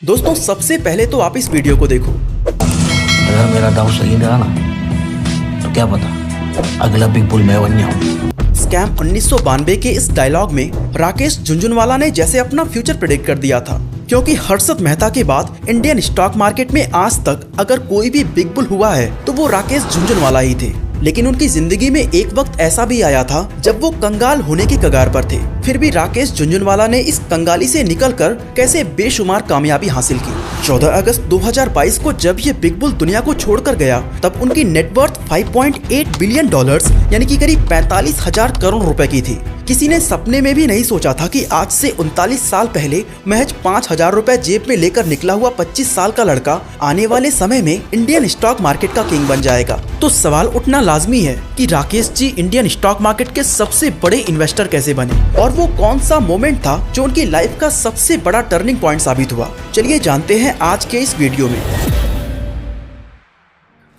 दोस्तों सबसे पहले तो आप इस वीडियो को देखो। अगर मेरा दाव सही रहा ना तो क्या पता अगला बिग बुल मैं बन जाऊं। स्कैम 1992 के इस डायलॉग में राकेश झुनझुनवाला ने जैसे अपना फ्यूचर प्रेडिक्ट कर दिया था, क्योंकि हर्षद मेहता के बाद इंडियन स्टॉक मार्केट में आज तक अगर कोई भी बिग बुल हुआ है तो वो राकेश झुनझुनवाला ही थे। लेकिन उनकी जिंदगी में एक वक्त ऐसा भी आया था जब वो कंगाल होने की कगार पर थे। फिर भी राकेश झुनझुनवाला ने इस कंगाली से निकलकर कैसे बेशुमार कामयाबी हासिल की। 14 अगस्त 2022 को जब ये बिग बुल दुनिया को छोड़कर गया तब उनकी नेटवर्थ 5.8 बिलियन डॉलर्स यानी कि करीब 45,000 करोड़ रुपए की थी। किसी ने सपने में भी नहीं सोचा था कि आज से 39 साल पहले महज 5,000 रुपए जेब में लेकर निकला हुआ 25 साल का लड़का आने वाले समय में इंडियन स्टॉक मार्केट का किंग बन जाएगा। तो सवाल उठना लाजमी है कि Rakesh ji Indian stock market के सबसे बड़े इन्वेस्टर कैसे बने और वो कौन सा मोमेंट था जो उनकी लाइफ का सबसे बड़ा टर्निंग पॉइंट साबित हुआ। चलिए जानते हैं आज के इस वीडियो में।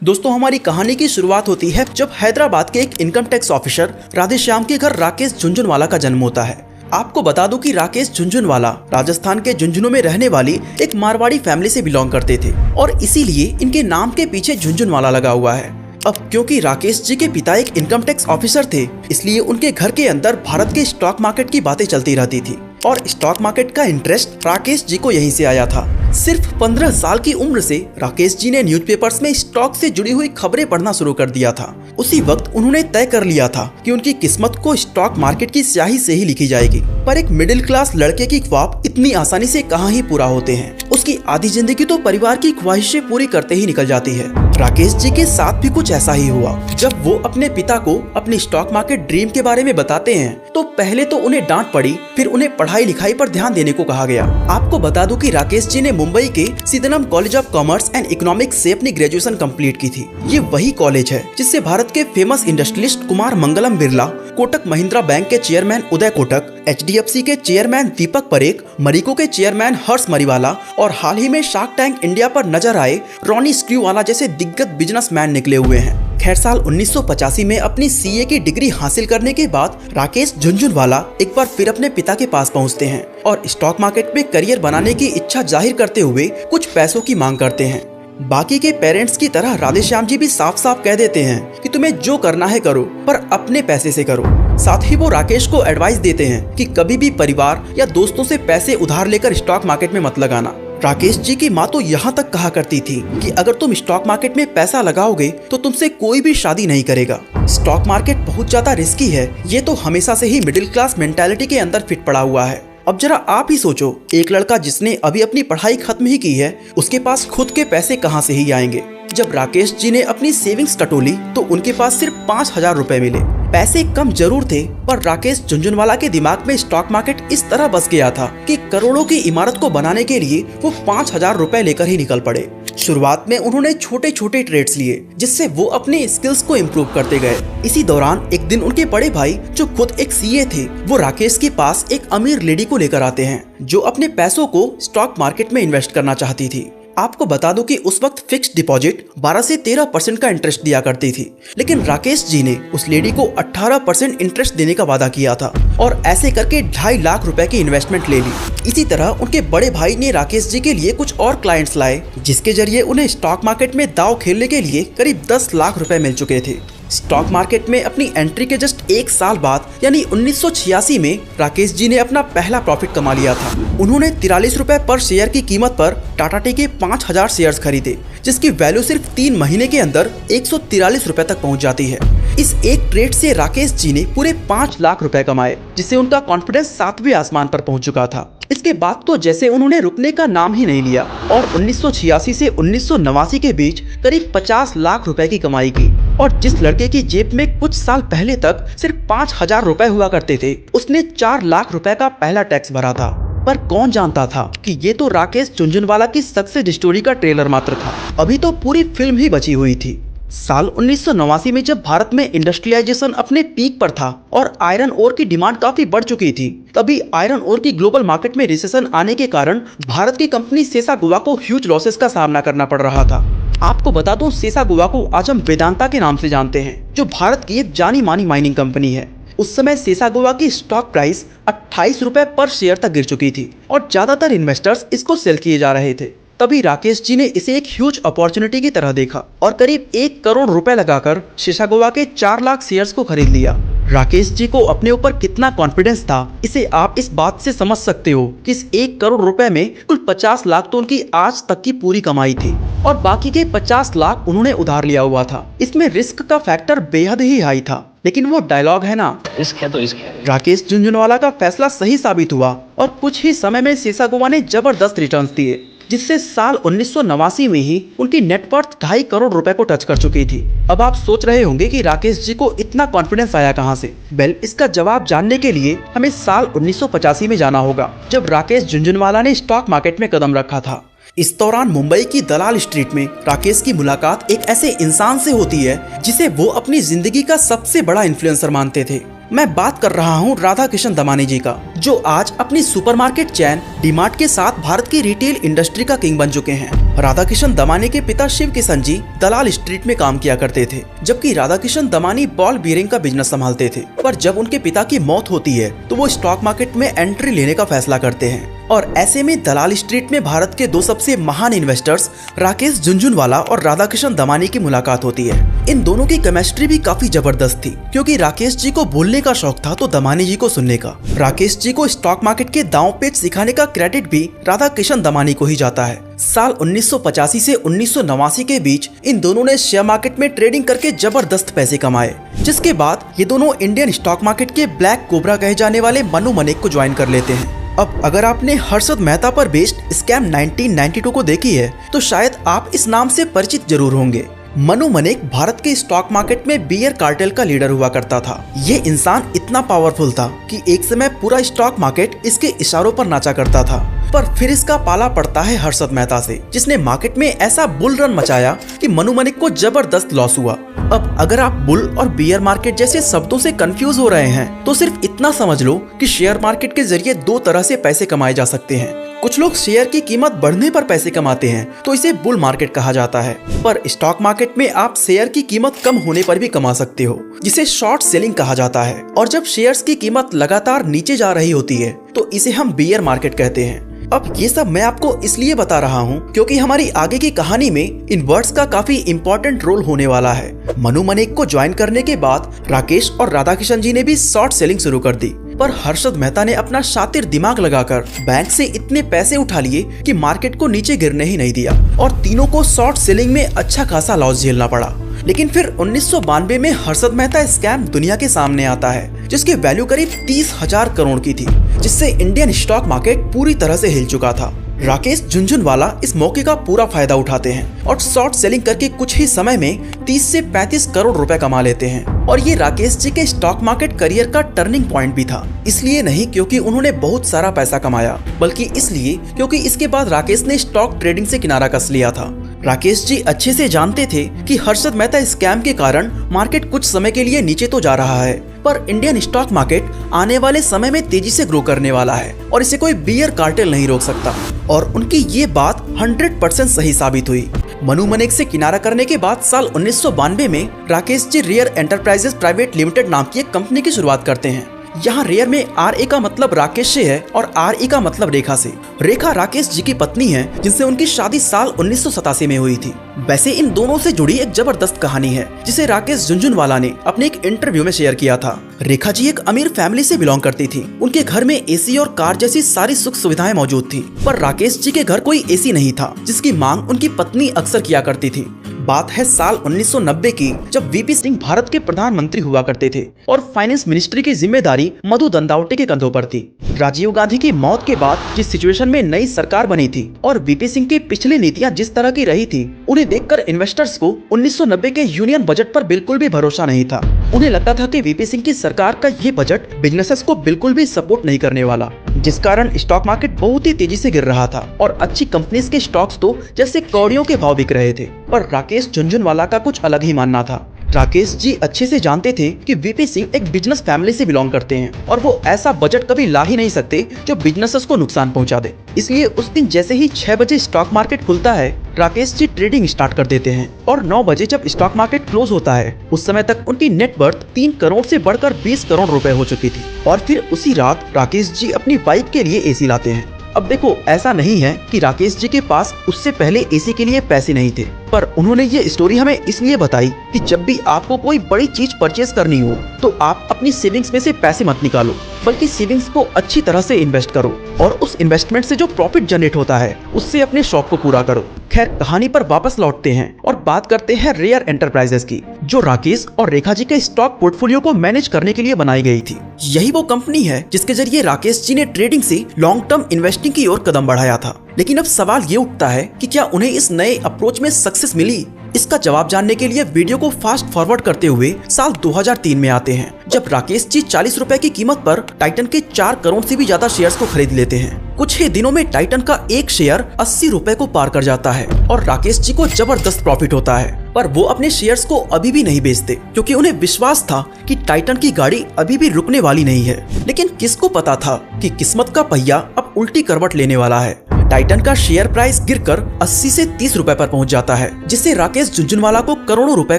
दोस्तों हमारी कहानी की शुरुआत होती है जब हैदराबाद के एक इनकम टैक्स ऑफिसर राधेश्याम के घर राकेश झुनझुनवाला का जन्म होता है। आपको बता दूं कि राकेश झुनझुनवाला राजस्थान के झुंझुनू में रहने वाली एक मारवाड़ी फैमिली से बिलोंग करते थे और इसीलिए इनके नाम के पीछे झुनझुनवाला लगा हुआ है। अब क्योंकि राकेश जी के पिता एक इनकम टैक्स ऑफिसर थे, इसलिए उनके घर के अंदर भारत के स्टॉक मार्केट की बातें चलती रहती थी और स्टॉक मार्केट का इंटरेस्ट राकेश जी को यहीं से आया था। सिर्फ 15 साल की उम्र से राकेश जी ने न्यूज़पेपर्स में स्टॉक से जुड़ी हुई खबरें पढ़ना शुरू कर दिया था। उसी वक्त उन्होंने तय कर लिया था कि उनकी किस्मत को स्टॉक मार्केट की स्याही से ही लिखी जाएगी। पर एक मिडिल क्लास लड़के की ख्वाब इतनी आसानी से कहाँ ही पूरा होते हैं। उसकी आधी जिंदगी तो परिवार की ख्वाहिशें पूरी करते ही निकल जाती है। राकेश जी के साथ भी कुछ ऐसा ही हुआ। जब वो अपने पिता को अपनी स्टॉक मार्केट ड्रीम के बारे में बताते हैं तो पहले तो उन्हें डांट पड़ी, फिर उन्हें पढ़ाई लिखाई पर ध्यान देने को कहा गया। आपको बता दूं कि राकेश जी ने मुंबई के Sydenham college of commerce and economics से अपनी ग्रेजुएशन कंप्लीट की थी। ये वही कॉलेज है जिससे भारत के famous industrialist Kumar Mangalam Birla, Kotak Mahindra bank के चेयरमैन उदय कोटक, HDFC के चेयरमैन दीपक परेख, मरिको के चेयरमैन हर्ष मरीवाला और हाल ही में शार्क टैंक इंडिया पर नजर आए रॉनी स्क्रूवाला जैसे दिग्गज बिजनेसमैन निकले हुए हैं। खैर साल 1985 में अपनी CA की डिग्री हासिल करने के बाद राकेश झुनझुनवाला एक बार फिर अपने पिता के पास पहुंचते हैं और स्टॉक मार्केट में करियर बनाने की इच्छा जाहिर करते हुए कुछ पैसों की मांग करते हैं। बाकी के पेरेंट्स की तरह राधेश्याम जी भी साफ साफ कह देते हैं कि तुम्हें जो करना है करो, पर अपने पैसे से करो। साथ ही वो राकेश को एडवाइस देते हैं कि कभी भी परिवार या दोस्तों से पैसे उधार लेकर स्टॉक मार्केट में मत लगाना। राकेश जी की माँ तो यहाँ तक कहा करती थी कि अगर तुम स्टॉक मार्केट में पैसा लगाओगे तो तुमसे कोई भी शादी नहीं करेगा। स्टॉक मार्केट बहुत ज्यादा रिस्की है, ये तो हमेशा से ही मिडिल क्लास मेंटालिटी के अंदर फिट पड़ा हुआ है। अब जरा आप ही सोचो, एक लड़का जिसने अभी अपनी पढ़ाई खत्म ही की है, उसके पास खुद के पैसे कहाँ से ही आएंगे। जब राकेश जी ने अपनी सेविंग्स टटोली तो उनके पास सिर्फ 5,000 रुपए मिले। पैसे कम जरूर थे, पर राकेश झुनझुनवाला के दिमाग में स्टॉक मार्केट इस तरह बस गया था कि करोड़ों की इमारत को बनाने के लिए वो 5,000 रुपए लेकर ही निकल पड़े। शुरुआत में उन्होंने छोटे छोटे ट्रेड्स लिए जिससे वो अपने स्किल्स को इम्प्रूव करते गए। इसी दौरान एक दिन उनके बड़े भाई जो खुद एक CA थे, वो राकेश के पास एक अमीर लेडी को लेकर आते हैं जो अपने पैसों को स्टॉक मार्केट में इन्वेस्ट करना चाहती थी। आपको बता दूं कि उस वक्त फिक्स्ड डिपॉजिट 12 से 13% का इंटरेस्ट दिया करती थी, लेकिन राकेश जी ने उस लेडी को 18% इंटरेस्ट देने का वादा किया था और ऐसे करके 2.5 लाख रुपए की इन्वेस्टमेंट ले ली। इसी तरह उनके बड़े भाई ने राकेश जी के लिए कुछ और क्लाइंट्स लाए जिसके जरिए उन्हें स्टॉक मार्केट में दांव खेलने के लिए करीब 10 लाख रुपए मिल चुके थे। स्टॉक मार्केट में अपनी एंट्री के जस्ट 1 साल बाद यानी 1986 में राकेश जी ने अपना पहला प्रॉफिट कमा लिया था। उन्होंने 43 रुपए पर शेयर की कीमत पर टाटा टी के 5,000 शेयर्स खरीदे जिसकी वैल्यू सिर्फ 3 महीने के अंदर 143 रुपए तक पहुंच जाती है। इस एक ट्रेड से राकेश जी ने पूरे 5 लाख रुपए कमाए, जिससे उनका कॉन्फिडेंस 7वें आसमान पर पहुंच चुका था। इसके बाद तो जैसे उन्होंने रुकने का नाम ही नहीं लिया और 1986 से 1989 के बीच करीब 50 लाख रुपए की कमाई की। और जिस लड़के की जेब में कुछ साल पहले तक सिर्फ 5,000 रुपए हुआ करते थे, उसने 4 लाख रुपए का पहला टैक्स भरा था। पर कौन जानता था कि ये तो राकेश झुनझुनवाला की सक्सेस स्टोरी का ट्रेलर मात्र था, अभी तो पूरी फिल्म ही बची हुई थी। साल 1989 में जब भारत में इंडस्ट्रियलाइजेशन अपने पीक पर था और आयरन ओर की डिमांड काफी बढ़ चुकी थी, तभी आयरन ओर की ग्लोबल मार्केट में रिसेशन आने के कारण भारत की कंपनी सेसागुवा को ह्यूज लॉसेस का सामना करना पड़ रहा था। आपको बता दूं, सेसागुवा को आज हम वेदांता के नाम से जानते हैं, जो भारत की एक जानी मानी माइनिंग कंपनी है। उस समय सेसागोवा की स्टॉक प्राइस 28 रुपए पर शेयर तक गिर चुकी थी और ज्यादातर इन्वेस्टर्स इसको सेल किए जा रहे थे। तभी राकेश जी ने इसे एक ह्यूज अपॉर्चुनिटी की तरह देखा और करीब 1 करोड़ रुपए लगाकर सेसागोवा के 4 लाख शेयर्स को खरीद लिया। राकेश जी को अपने ऊपर कितना कॉन्फिडेंस था इसे आप इस बात से समझ सकते हो कि इस 1 करोड़ रुपए में कुल 50 लाख तो उनकी आज तक की पूरी कमाई थी और बाकी के 50 लाख उन्होंने उधार लिया हुआ था। इसमें रिस्क का फैक्टर बेहद ही हाई था, लेकिन वो डायलॉग है ना, रिस्क है तो रिस्क है। राकेश झुनझुनवाला का फैसला सही साबित हुआ और कुछ ही समय में सेसागोवा ने जबरदस्त रिटर्न्स दिए, जिससे साल 1989 में ही उनकी नेटवर्थ 2.5 करोड़ रुपए को टच कर चुकी थी। अब आप सोच रहे होंगे कि राकेश जी को इतना कॉन्फिडेंस आया कहां से? वेल, इसका जवाब जानने के लिए हमें साल 1985 में जाना होगा, जब राकेश झुनझुनवाला ने स्टॉक मार्केट में कदम रखा था। इस दौरान मुंबई की दलाल स्ट्रीट में राकेश की मुलाकात एक ऐसे इंसान से होती है जिसे वो अपनी जिंदगी का सबसे बड़ा इन्फ्लुएंसर मानते थे। मैं बात कर रहा हूँ राधा किशन दमानी जी का, जो आज अपनी सुपरमार्केट चैन डीमार्ट के साथ भारत की रिटेल इंडस्ट्री का किंग बन चुके हैं। राधा किशन दमानी के पिता शिव किशन जी दलाल स्ट्रीट में काम किया करते थे, जबकि राधा किशन दमानी बॉल बीयरिंग का बिजनेस संभालते थे। पर जब उनके पिता की मौत होती है तो वो स्टॉक मार्केट में एंट्री लेने का फैसला करते हैं और ऐसे में दलाल स्ट्रीट में भारत के 2 सबसे महान इन्वेस्टर्स राकेश झुनझुनवाला और राधा किशन दमानी की मुलाकात होती है। इन दोनों की केमिस्ट्री भी काफी जबरदस्त थी, क्योंकि राकेश जी को बोलने का शौक था तो दमानी जी को सुनने का। राकेश जी को स्टॉक मार्केट के दांव पेच सिखाने का क्रेडिट भी राधा किशन दमानी को ही जाता है। साल 1985 से 1989 के बीच इन दोनों ने शेयर मार्केट में ट्रेडिंग करके जबरदस्त पैसे कमाए, जिसके बाद ये दोनों इंडियन स्टॉक मार्केट के ब्लैक कोबरा कहे जाने वाले मनु मनेक को ज्वाइन कर लेते हैं। अब अगर आपने हर्षद मेहता पर बेस्ड स्कैम 1992 को देखी है तो शायद आप इस नाम से परिचित जरूर होंगे। मनु मनेक भारत के स्टॉक मार्केट में बियर कार्टेल का लीडर हुआ करता था। ये इंसान इतना पावरफुल था कि एक समय पूरा स्टॉक मार्केट इसके इशारों पर नाचा करता था। पर फिर इसका पाला पड़ता है हर्षद मेहता से, जिसने मार्केट में ऐसा बुल रन मचाया कि मनु मनेक को जबरदस्त लॉस हुआ। अब अगर आप बुल और बियर मार्केट जैसे शब्दों से कंफ्यूज हो रहे हैं तो सिर्फ इतना समझ लो कि शेयर मार्केट के जरिए 2 तरह से पैसे कमाए जा सकते हैं। कुछ लोग शेयर की कीमत बढ़ने पर पैसे कमाते हैं तो इसे बुल मार्केट कहा जाता है, पर स्टॉक मार्केट में आप शेयर की कीमत कम होने पर भी कमा सकते हो, जिसे शॉर्ट सेलिंग कहा जाता है। और जब शेयर्स की कीमत लगातार नीचे जा रही होती है तो इसे हम बियर मार्केट कहते हैं। अब ये सब मैं आपको इसलिए बता रहा हूँ क्योंकि हमारी आगे की कहानी में इन वर्ड्स का काफी इम्पोर्टेंट रोल होने वाला है। मनु मनेक को ज्वाइन करने के बाद राकेश और राधा किशन जी ने भी शॉर्ट सेलिंग शुरू कर दी, पर हर्षद मेहता ने अपना शातिर दिमाग लगाकर बैंक से इतने पैसे उठा लिए कि मार्केट को नीचे गिरने ही नहीं दिया और तीनों को शॉर्ट सेलिंग में अच्छा खासा लॉस झेलना पड़ा। लेकिन फिर 1992 में हर्षद मेहता स्कैम दुनिया के सामने आता है, जिसकी वैल्यू करीब 30,000 करोड़ की थी, जिससे इंडियन स्टॉक मार्केट पूरी तरह से हिल चुका था। राकेश झुनझुनवाला इस मौके का पूरा फायदा उठाते हैं और शॉर्ट सेलिंग करके कुछ ही समय में 30 से 35 करोड़ रुपए कमा लेते हैं। और ये राकेश जी के स्टॉक मार्केट करियर का टर्निंग पॉइंट भी था, इसलिए नहीं क्योंकि उन्होंने बहुत सारा पैसा कमाया, बल्कि इसलिए क्योंकि इसके बाद राकेश ने स्टॉक ट्रेडिंग से किनारा कस लिया था। राकेश जी अच्छे से जानते थे कि हर्षद मेहता स्कैम के कारण मार्केट कुछ समय के लिए नीचे तो जा रहा है, पर इंडियन स्टॉक मार्केट आने वाले समय में तेजी से ग्रो करने वाला है और इसे कोई बियर कार्टेल नहीं रोक सकता। और उनकी ये बात 100% सही साबित हुई। मनु मनेक से किनारा करने के बाद साल 1992 में Rakesh ji rare enterprises private limited नाम की एक कंपनी की शुरुआत करते हैं। यहाँ रेयर में RA का मतलब राकेश से है और RE का मतलब रेखा से। रेखा राकेश जी की पत्नी है, जिनसे उनकी शादी साल 1987 में हुई थी। वैसे इन दोनों से जुड़ी एक जबरदस्त कहानी है, जिसे राकेश झुनझुनवाला ने अपने एक इंटरव्यू में शेयर किया था। रेखा जी एक अमीर फैमिली से बिलोंग करती थी। उनके घर में AC और कार जैसी सारी सुख सुविधाएं मौजूद थी, पर राकेश जी के घर कोई AC नहीं था, जिसकी मांग उनकी पत्नी अक्सर किया करती थी। बात है साल 1990 की, जब VP सिंह भारत के प्रधानमंत्री हुआ करते थे और फाइनेंस मिनिस्ट्री की जिम्मेदारी मधु दंदावटे के कंधों पर थी। राजीव गांधी की मौत के बाद जिस सिचुएशन में नई सरकार बनी थी और VP सिंह की पिछली नीतियां जिस तरह की रही थी, उन्हें देखकर इन्वेस्टर्स को 1990 के यूनियन बजट पर बिल्कुल भी भरोसा नहीं था। उन्हें लगता था कि VP सिंह की सरकार का ये बजट बिजनेसेस को बिल्कुल भी सपोर्ट नहीं करने वाला, जिस कारण स्टॉक मार्केट बहुत ही तेजी से गिर रहा था और अच्छी कंपनीज के स्टॉक्स तो जैसे कौड़ियों के भाव बिक रहे थे। पर राकेश झुनझुनवाला का कुछ अलग ही मानना था। राकेश जी अच्छे से जानते थे कि वीपी सिंह एक बिजनेस फैमिली से बिलोंग करते हैं और वो ऐसा बजट कभी ला ही नहीं सकते जो बिजनेसेस को नुकसान पहुंचा दे। इसलिए उस दिन जैसे ही 6 बजे स्टॉक मार्केट खुलता है, राकेश जी ट्रेडिंग स्टार्ट कर देते हैं और 9 बजे जब स्टॉक मार्केट क्लोज होता है, उस समय तक उनकी नेट वर्थ 3 करोड़ से बढ़कर 20 करोड़ रुपए हो चुकी थी। और फिर उसी रात राकेश जी अपनी वाइफ के लिए एसी लाते हैं। अब देखो, ऐसा नहीं है कि राकेश जी के पास उससे पहले एसी के लिए पैसे नहीं थे, पर उन्होंने ये स्टोरी हमें इसलिए बताई कि जब भी आपको कोई बड़ी चीज परचेज करनी हो तो आप अपनी सेविंग्स में से पैसे मत निकालो, बल्कि सेविंग्स को अच्छी तरह से इन्वेस्ट करो और उस इन्वेस्टमेंट से जो प्रॉफिट जनरेट होता है उससे अपने शौक को पूरा करो। खैर, कहानी पर वापस लौटते हैं और बात करते हैं रेयर एंटरप्राइजेस की, जो राकेश और रेखा जी के स्टॉक पोर्टफोलियो को मैनेज करने के लिए बनाई गई थी। यही वो कंपनी है जिसके जरिए राकेश जी ने ट्रेडिंग से लॉन्ग टर्म इन्वेस्टिंग की ओर कदम बढ़ाया था। लेकिन अब सवाल ये उठता है कि क्या उन्हें इस नए अप्रोच में सक्सेस मिली? इसका जवाब जानने के लिए वीडियो को फास्ट फॉरवर्ड करते हुए साल 2003 में आते हैं, जब राकेश जी 40 रुपए की कीमत पर टाइटन के 4 करोड़ से भी ज्यादा शेयर्स को खरीद लेते हैं। कुछ ही दिनों में टाइटन का एक शेयर 80 रुपए को पार कर जाता है और राकेश जी को जबरदस्त प्रॉफिट होता है। पर वो अपने शेयर्स को अभी भी नहीं बेचते, क्योंकि उन्हें विश्वास था कि टाइटन की गाड़ी अभी भी रुकने वाली नहीं है। लेकिन किसको पता था कि किस्मत का पहिया अब उल्टी करवट लेने वाला है। टाइटन का शेयर प्राइस गिरकर 80 से 30 रुपए पर पहुंच जाता है, जिससे राकेश झुनझुनवाला को करोड़ों रुपए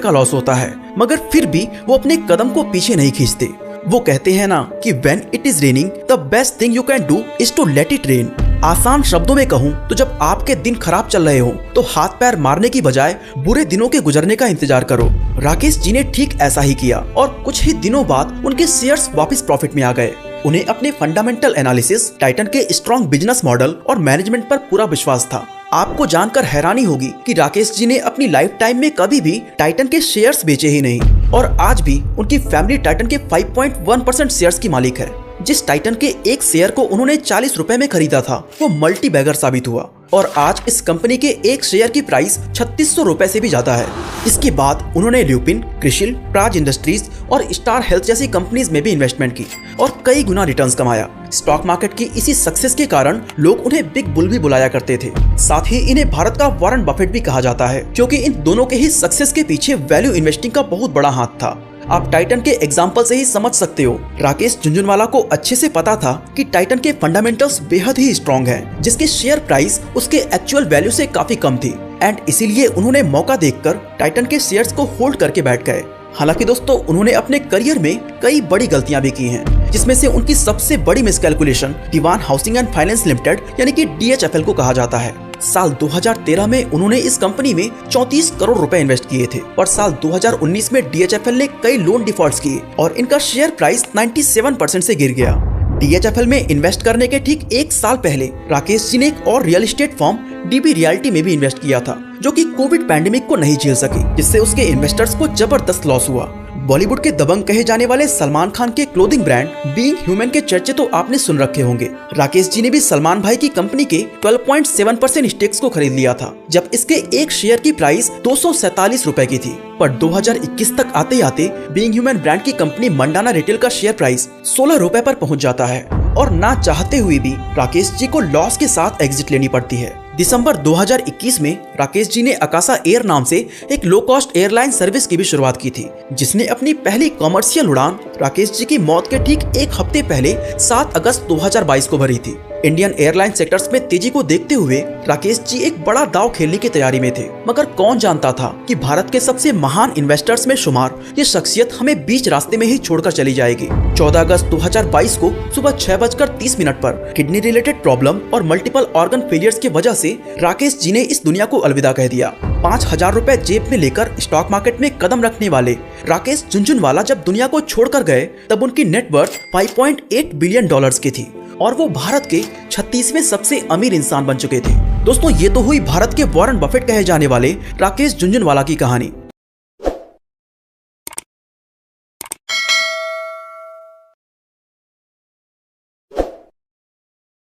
का लॉस होता है। मगर फिर भी वो अपने कदम को पीछे नहीं खींचते। वो कहते हैं ना कि when it is raining, the best thing you can do is to let it rain। आसान शब्दों में कहूँ तो जब आपके दिन खराब चल रहे हो तो हाथ पैर मारने की बजाय बुरे दिनों के गुजरने का इंतजार करो। राकेश जी ने ठीक ऐसा ही किया और कुछ ही दिनों बाद उनके शेयर्स वापस प्रॉफिट में आ गए। उन्हें अपने फंडामेंटल एनालिसिस, टाइटन के स्ट्रॉन्ग बिजनेस मॉडल और मैनेजमेंट पर पूरा विश्वास था। आपको जानकर हैरानी होगी कि राकेश जी ने अपनी लाइफ टाइम में कभी भी टाइटन के शेयर्स बेचे ही नहीं और आज भी उनकी फैमिली टाइटन के 5.1% शेयर्स की मालिक है। जिस टाइटन के एक शेयर को उन्होंने 40 रुपए में खरीदा था, वो मल्टी बैगर साबित हुआ और आज इस कंपनी के एक शेयर की प्राइस 3600 रुपए से भी ज्यादा है। इसके बाद उन्होंने ल्यूपिन, क्रिशिल, प्राज इंडस्ट्रीज और स्टार हेल्थ जैसी कंपनीज में भी इन्वेस्टमेंट की और कई गुना रिटर्न्स कमाया। स्टॉक मार्केट की इसी सक्सेस के कारण लोग उन्हें बिग बुल भी बुलाया करते थे। साथ ही इन्हें भारत का वॉरेन बफेट भी कहा जाता है, क्योंकि इन दोनों के ही सक्सेस के पीछे वैल्यू इन्वेस्टिंग का बहुत बड़ा हाथ था। आप टाइटन के एग्जाम्पल से ही समझ सकते हो। राकेश झुनझुनवाला को अच्छे से पता था कि टाइटन के फंडामेंटल्स बेहद ही स्ट्रॉन्ग हैं, जिसकी शेयर प्राइस उसके एक्चुअल वैल्यू से काफी कम थी एंड इसीलिए उन्होंने मौका देखकर टाइटन के शेयर्स को होल्ड करके बैठ गए। हालांकि दोस्तों, उन्होंने अपने करियर में कई बड़ी गलतियां भी की हैं, जिसमें से उनकी सबसे बड़ी miscalculation Dewan housing and finance limited यानी कि DHFL को कहा जाता है। साल 2013 में उन्होंने इस कंपनी में 34 करोड़ रुपए इन्वेस्ट किए थे, पर साल 2019 में DHFL ने कई लोन डिफॉल्ट्स किए और इनका शेयर प्राइस 97% से गिर गया। DHFL में इन्वेस्ट करने के ठीक एक साल पहले राकेश जी ने एक और real estate firm DB realty में भी इन्वेस्ट किया था, जो कि कोविड पैंडेमिक को नहीं झेल सकी, जिससे उसके इन्वेस्टर्स को जबरदस्त लॉस हुआ। बॉलीवुड के दबंग कहे जाने वाले सलमान खान के क्लोथिंग ब्रांड बीइंग ह्यूमन के चर्चे तो आपने सुन रखे होंगे। राकेश जी ने भी सलमान भाई की कंपनी के 12.7% स्टेक्स को खरीद लिया था, जब इसके एक शेयर की प्राइस 247 रुपए की थी। पर 2021 तक आते आते बीइंग ह्यूमन ब्रांड की कंपनी मंडाना रिटेल का शेयर प्राइस 16 रुपए पर पहुंच जाता है और ना चाहते हुए भी राकेश जी को लॉस के साथ एग्जिट लेनी पड़ती है। दिसंबर 2021 में राकेश जी ने अकाशा एयर नाम से एक लो कॉस्ट एयरलाइन सर्विस की भी शुरुआत की थी, जिसने अपनी पहली कॉमर्शियल उड़ान राकेश जी की मौत के ठीक एक हफ्ते पहले 7 अगस्त 2022 को भरी थी। इंडियन एयरलाइन सेक्टर्स में तेजी को देखते हुए राकेश जी एक बड़ा दांव खेलने की तैयारी में थे, मगर कौन जानता था कि भारत के सबसे महान इन्वेस्टर्स में शुमार ये शख्सियत हमें बीच रास्ते में ही छोड़कर चली जाएगी। 14 अगस्त 2022 को सुबह 6:30 पर किडनी रिलेटेड प्रॉब्लम और मल्टीपल ऑर्गन फेलियर्स की वजह से राकेश जी ने इस दुनिया को अलविदा कह दिया। 5000 रुपए जेब में लेकर स्टॉक मार्केट में कदम रखने वाले राकेश झुनझुनवाला जब दुनिया को छोड़कर गए, तब उनकी नेटवर्थ $5.8 बिलियन की थी और वो भारत के 36वें सबसे अमीर इंसान बन चुके थे। दोस्तों, ये तो हुई भारत के वॉरेन बफेट कहे जाने वाले राकेश झुनझुनवाला की कहानी।